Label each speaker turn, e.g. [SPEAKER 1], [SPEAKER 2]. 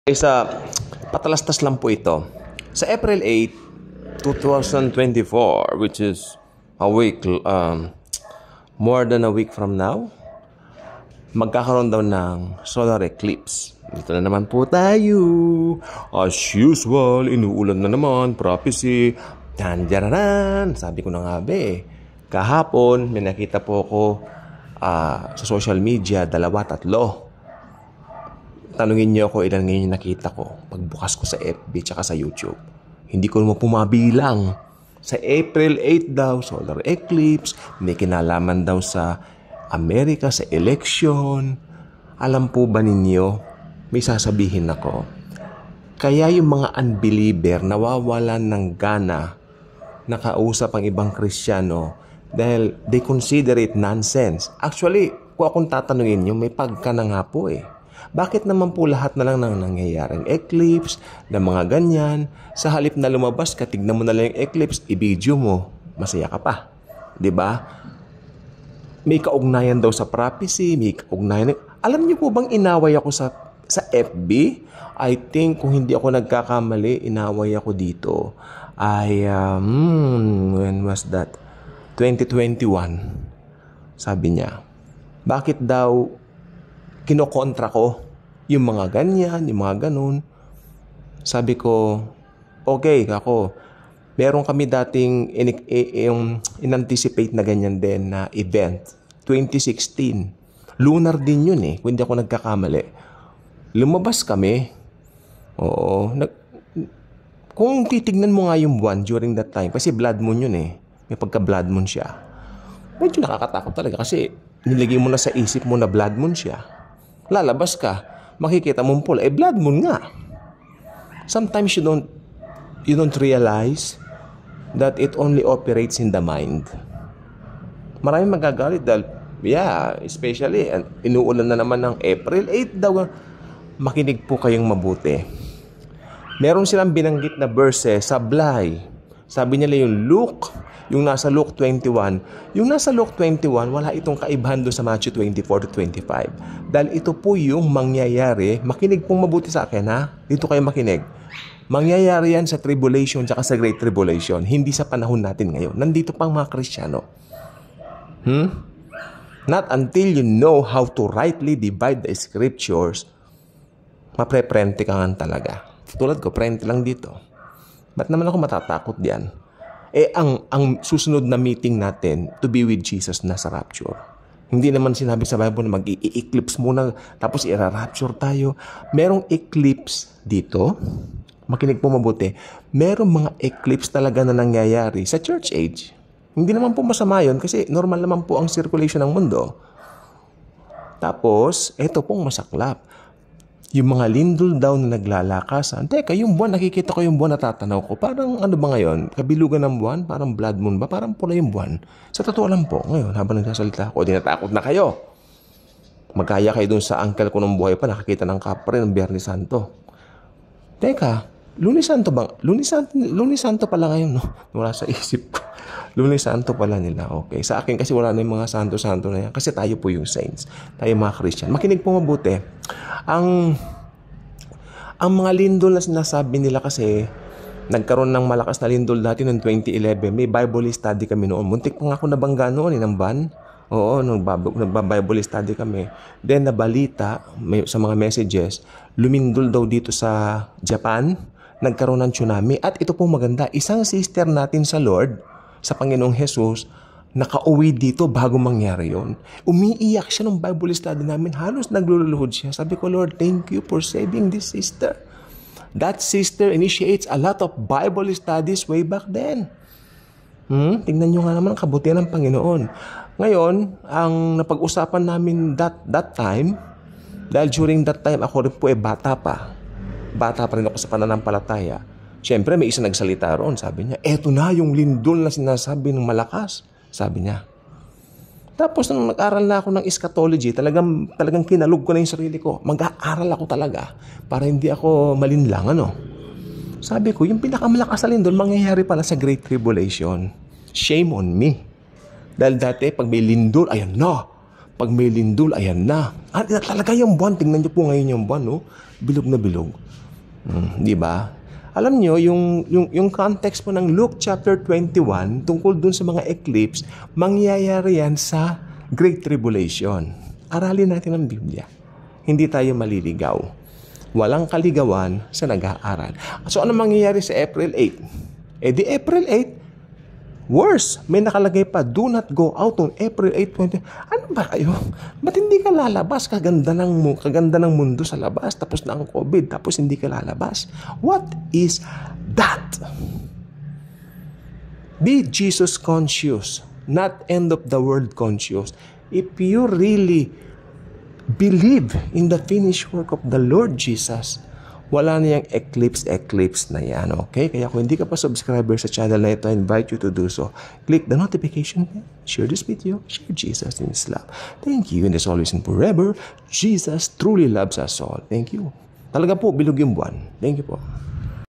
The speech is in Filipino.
[SPEAKER 1] Isa, patalastas lang po ito. Sa April 8, 2024, which is a week, more than a week from now, magkakaroon daw ng solar eclipse. Ito na naman po tayo. As usual, inuulan na naman, prophecy. Tanjararan! Sabi ko na nga kahapon, may nakita po ako sa social media, 2-3. Tanungin niyo ako ilan ngayon nakita ko pagbukas ko sa FB tsaka sa YouTube. Hindi ko naman pumabilang. Sa April 8 daw, solar eclipse. May kinalaman daw sa Amerika, sa election. Alam po ba ninyo, may sasabihin ako. Kaya yung mga unbeliever nawawalan ng gana nakausap ang ibang Kristiyano dahil they consider it nonsense. Actually, kung akong tatanungin nyo, may pagka na nga po Bakit naman po lahat na lang nang nangyayaring eclipse, na mga ganyan, sa halip na lumabas ka, tignan mo na lang yung eclipse, i-video mo, masaya ka pa. 'Di ba? May kaugnayan daw sa prophecy, may kaugnayan. Alam niyo po bang inaway ako sa FB? I think kung hindi ako nagkakamali, inaway ako dito. When was that? 2021. Sabi niya, bakit daw kinokontra ko yung mga ganyan, yung mga ganun. Sabi ko, okay ako. Meron kami dating in-anticipate na ganyan din na event. 2016. Lunar din yun kung hindi ako nagkakamali. Lumabas kami. Oo. Kung titignan mo nga yung buwan during that time, kasi blood moon yun May pagka-blood moon siya. Medyo nakakatakot talaga kasi nilagay mo na sa isip mo na blood moon siya. Lalabas ka, makikita mong pula. Blood moon nga. Sometimes you don't realize that it only operates in the mind. Maraming magagalit dahil, especially, inuulan na naman ng April 8 daw. Makinig po kayong mabuti. Meron silang binanggit na verse, sablay. Sabi nila yung nasa Luke 21. Yung nasa Luke 21, wala itong kaibahan doon sa Matthew 24-25. Dahil ito po yung mangyayari. Makinig pong mabuti sa akin, Dito kayo makinig. Mangyayari yan sa tribulation tsaka sa great tribulation. Hindi sa panahon natin ngayon. Nandito pang mga Kristiyano. Not until you know how to rightly divide the scriptures, mapre-prente ka nga talaga. Tulad ko, prente lang dito. Ba't naman ako matatakot diyan? Ang susunod na meeting natin to be with Jesus na sa rapture. Hindi naman sinabi sa Bible na mag-i-eclipse muna tapos i-rapture tayo. Merong eclipse dito. Makinig po mabuti. Merong mga eclipse talaga na nangyayari sa church age. Hindi naman po masama yun kasi normal naman po ang circulation ng mundo. Tapos, eto pong masaklap. Yung mga lindol daw na naglalakasan. Teka, yung buwan, nakikita ko yung buwan, natatanaw ko. Parang ano ba ngayon? Kabilugan ng buwan? Parang blood moon ba? Parang pula yung buwan. Sa totoo lang po, ngayon, habang nagsasalita ako, natakot na kayo. Magkaya kayo dun sa uncle ko nung buhay pa, nakakita ng kapre ng Biyernes Santo. Teka, Lunes Santo bang? Lunes Santo pala ngayon, no? Wala sa isip ko. Lunes Santo pala nila. Okay. Sa akin kasi wala na yung mga santo-santo na yan. Kasi tayo po yung saints. Tayo mga Christian. Makinig po mabuti. Ang mga lindol na sinasabi nila kasi nagkaroon ng malakas na lindol dati noong 2011. May Bible study kami noon. Muntik pa nga ako nabangga noon ng van. Oo, nagba-Bible study kami. Then nabalita sa mga messages, lumindol daw dito sa Japan. Nagkaroon ng tsunami. At ito po maganda. Isang sister natin sa Lord, sa Panginoong Jesus, nakauwi dito bago mangyari yon. Umiiyak siya nung Bible study namin. Halos nagluluhod siya. Sabi ko, Lord, thank you for saving this sister. That sister initiates a lot of Bible studies way back then. Tingnan nyo nga naman ang kabutihan ng Panginoon. Ngayon, ang napag-usapan namin that time, dahil during that time, ako rin po bata pa. Bata pa rin ako sa pananampalataya. Siyempre, may isa nagsalita roon. Sabi niya, eto na yung lindol na sinasabi ng malakas. Sabi niya. Tapos, nung nag-aral na ako ng eschatology, talagang kinalog ko na yung sarili ko. Mag-aaral ako talaga para hindi ako malinlang, Sabi ko, yung pinakamalakas na lindol, mangyayari pala sa Great Tribulation. Shame on me. Dahil dati, pag may lindol, ayan na. Pag may lindol, ayan na. Talaga yung buwan. Tingnan niyo po ngayon yung buwan, no? Bilog na bilog. Di ba? Alam niyo, yung context po ng Luke chapter 21, tungkol dun sa mga eclipse, mangyayari yan sa Great Tribulation. Aralin natin ang Biblia. Hindi tayo maliligaw. Walang kaligawan sa nag-aaral. So, ano mangyayari sa April 8? Di April 8, worse, may nakalagay pa, do not go out on April 8, 20. Ano ba kayo? Ba't hindi ka lalabas? Kaganda ng mundo sa labas, tapos na ang COVID, tapos hindi ka lalabas. What is that? Be Jesus conscious, not end of the world conscious. If you really believe in the finished work of the Lord Jesus, wala na yung eclipse na yan, okay? Kaya kung hindi ka pa subscriber sa channel na ito, I invite you to do so. Click the notification bell, share this video, share Jesus in His love. Thank you, and as always and forever, Jesus truly loves us all. Thank you. Talaga po, bilog yung buwan. Thank you po.